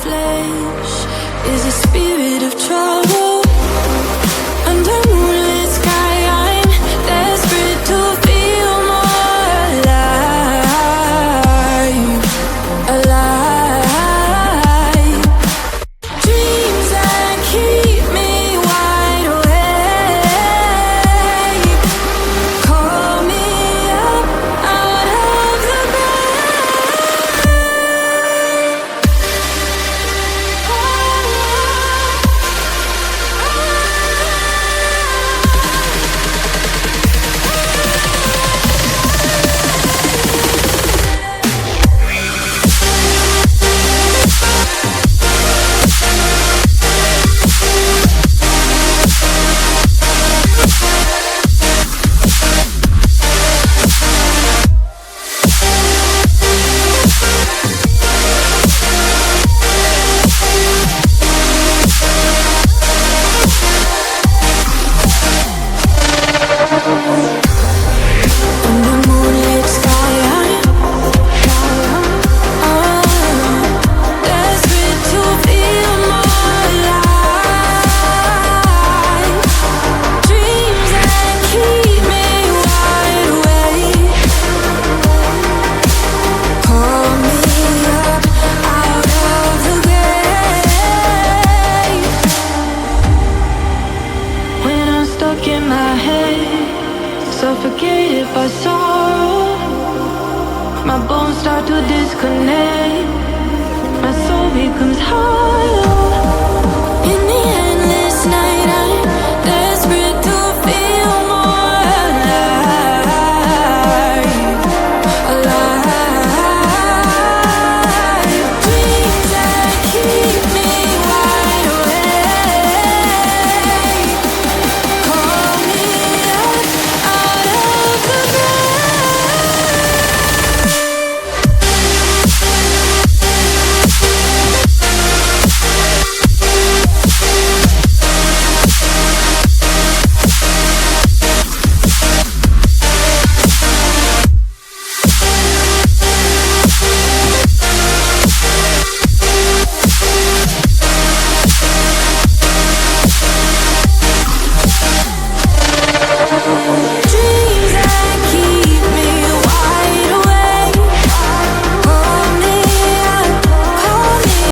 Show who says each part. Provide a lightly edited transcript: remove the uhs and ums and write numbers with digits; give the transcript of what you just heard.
Speaker 1: flesh is a spirit of trouble. Under moonlit sky, I'm desperate to feel more alive, alive. Dreams that keep me wide awake, call me up out of the suffocated by sorrow. My bones start to disconnect. My soul becomes hollow.